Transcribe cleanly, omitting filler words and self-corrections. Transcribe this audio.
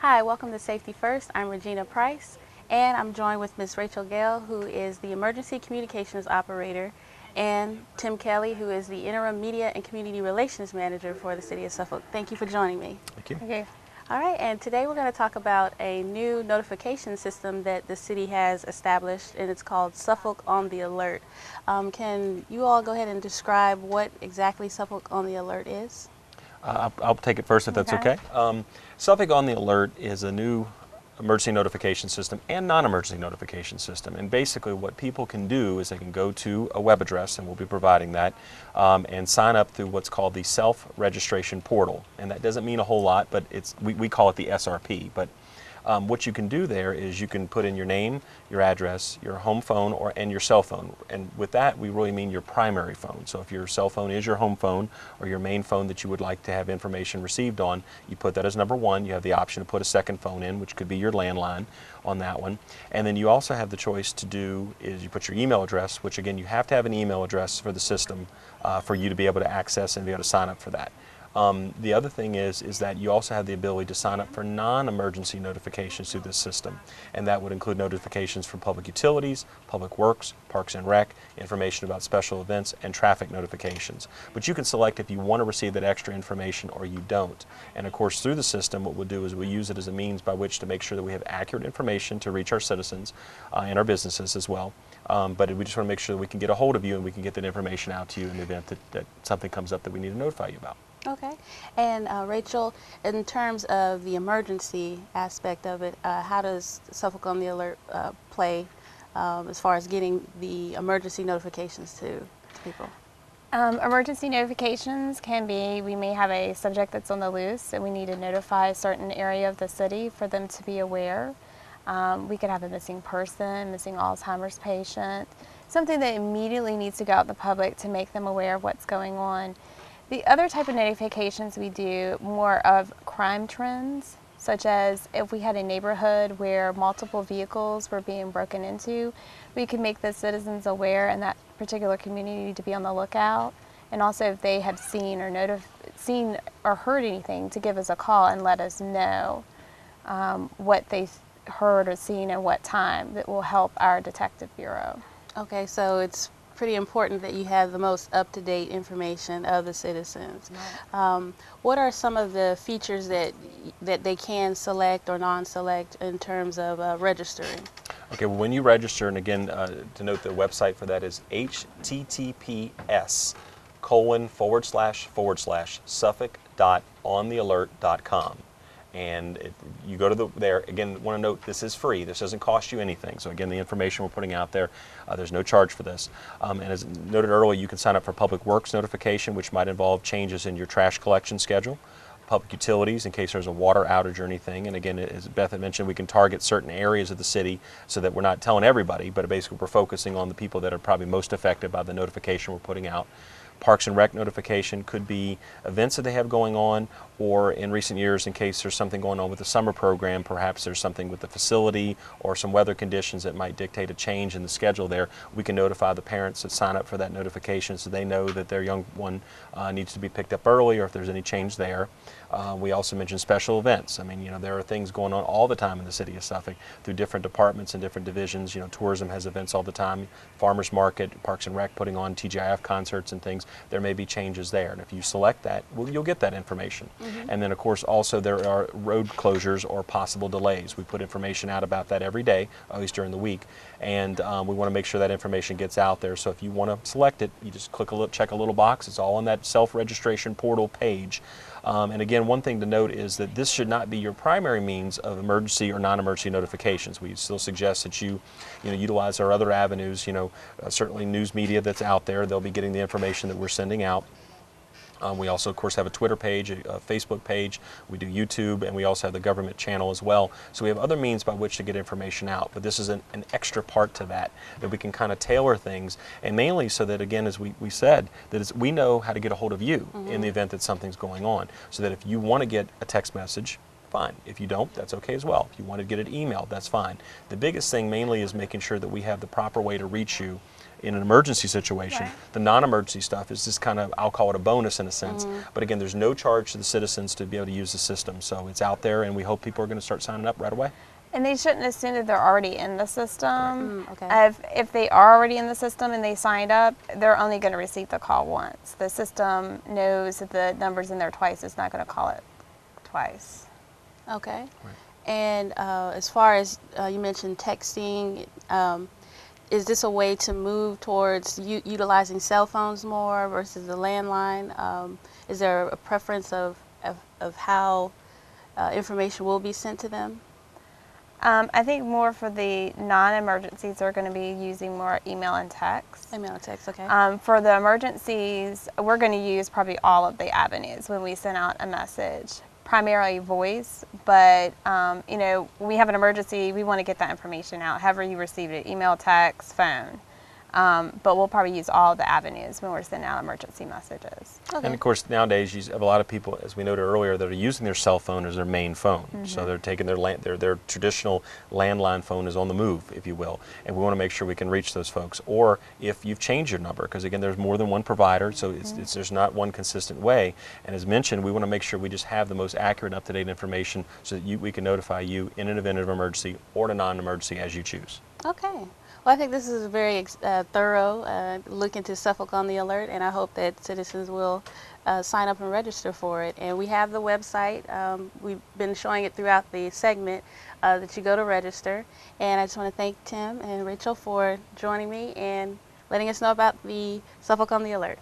Hi, welcome to Safety First. I'm Regina Price, and I'm joined with Ms. Rachel Gale, who is the Emergency Communications Operator, and Tim Kelly, who is the Interim Media and Community Relations Manager for the City of Suffolk. Thank you for joining me. Thank you. Okay. All right, and today we're going to talk about a new notification system that the city has established, and it's called Suffolk on the Alert. Can you all go ahead and describe what exactly Suffolk on the Alert is? I'll take it first if that's okay. Suffolk on the Alert is a new emergency notification system and non-emergency notification system. And basically what people can do is they can go to a web address, and we'll be providing that, and sign up through what's called the self-registration portal. And that doesn't mean a whole lot, but we call it the SRP. But what you can do there is you can put in your name, your address, your home phone, and your cell phone. And with that, we really mean your primary phone. So if your cell phone is your home phone or your main phone that you would like to have information received on, you put that as number one. You have the option to put a second phone in, which could be your landline on that one. And then you also have the choice to do is you put your email address, which again, you have to have an email address for the system for you to be able to access and be able to sign up for that. The other thing is that you also have the ability to sign up for non-emergency notifications through this system, and that would include notifications from public utilities, public works, parks and rec, information about special events, and traffic notifications. But you can select if you want to receive that extra information or you don't. And of course, through the system, what we'll do is we'll use it as a means by which to make sure that we have accurate information to reach our citizens and our businesses as well. But we just want to make sure that we can get a hold of you and we can get that information out to you in the event that something comes up that we need to notify you about. Okay. And Rachel, in terms of the emergency aspect of it, how does Suffolk on the Alert play as far as getting the emergency notifications to people? Emergency notifications can be, we may have a subject that's on the loose and we need to notify a certain area of the city for them to be aware. We could have a missing person, missing Alzheimer's patient, something that immediately needs to go out in the public to make them aware of what's going on. The other type of notifications we do more of crime trends, such as if we had a neighborhood where multiple vehicles were being broken into, we can make the citizens aware in that particular community to be on the lookout. And also if they have seen or heard anything, to give us a call and let us know what they heard or seen and what time. That will help our detective bureau. Okay, so it's pretty important that you have the most up-to-date information of the citizens. Right. What are some of the features that they can select or non-select in terms of registering? Okay, well, when you register, and again, to note the website for that is https://suffolk.onthealert.com. And you go to there, again, want to note this is free. This doesn't cost you anything. So again, the information we're putting out there, there's no charge for this. And as noted earlier, you can sign up for public works notification, which might involve changes in your trash collection schedule, public utilities in case there's a water outage or anything. And again, as Beth had mentioned, we can target certain areas of the city so that we're not telling everybody, but basically we're focusing on the people that are probably most affected by the notification we're putting out. Parks and Rec notification could be events that they have going on, or in recent years, in case there's something going on with the summer program, perhaps there's something with the facility or some weather conditions that might dictate a change in the schedule there. We can notify the parents that sign up for that notification so they know that their young one needs to be picked up early, or if there's any change there. We also mentioned special events. I mean, there are things going on all the time in the city of Suffolk through different departments and different divisions. Tourism has events all the time, farmers market, Parks and Rec putting on TGIF concerts and things. There may be changes there, and if you select that, you'll get that information. And then of course also there are road closures or possible delays. We put information out about that every day, at least during the week, and we want to make sure that information gets out there. So if you want to select it, you just check a little box. It's all on that self-registration portal page. And again, one thing to note is that this should not be your primary means of emergency or non-emergency notifications. We still suggest that you utilize our other avenues, certainly news media that's out there. They'll be getting the information that we're sending out. We also, of course, have a Twitter page, a Facebook page. We do YouTube, and we also have the government channel as well. So we have other means by which to get information out. But this is an extra part to that we can kind of tailor things, and mainly so that, again, as we said, that we know how to get a hold of you in the event that something's going on. So that if you want to get a text message, fine. If you don't, that's okay as well. If you want to get it emailed, that's fine. The biggest thing mainly is making sure that we have the proper way to reach you in an emergency situation. Right. The non-emergency stuff is just kind of, I'll call it a bonus in a sense. But again, there's no charge to the citizens to be able to use the system. So it's out there, and we hope people are going to start signing up right away. And they shouldn't assume that they're already in the system. Okay. If they are already in the system and they signed up, they're only going to receive the call once. The system knows that the number's in there twice. It's not going to call it twice. Okay. Right. And as far as you mentioned texting, is this a way to move towards utilizing cell phones more versus the landline? Is there a preference of how information will be sent to them? I think more for the non-emergencies, they're going to be using more email and text. Email and text, okay. For the emergencies, we're going to use probably all of the avenues when we send out a message. Primarily voice, but you know, when we have an emergency, we want to get that information out. However you receive it, email, text, phone. But we'll probably use all the avenues when we're sending out emergency messages. Okay. And of course, nowadays you have a lot of people, as we noted earlier, that are using their cell phone as their main phone. So they're taking their traditional landline phone is on the move, if you will. And we want to make sure we can reach those folks. Or if you've changed your number, because again, there's more than one provider, so there's not one consistent way. And as mentioned, we want to make sure we just have the most accurate, up-to-date information so that we can notify you in an event of emergency or a non-emergency as you choose. Okay. Well, I think this is a very thorough look into Suffolk on the Alert, and I hope that citizens will sign up and register for it. And we have the website. We've been showing it throughout the segment that you go to register. And I just want to thank Tim and Rachel for joining me and letting us know about the Suffolk on the Alert.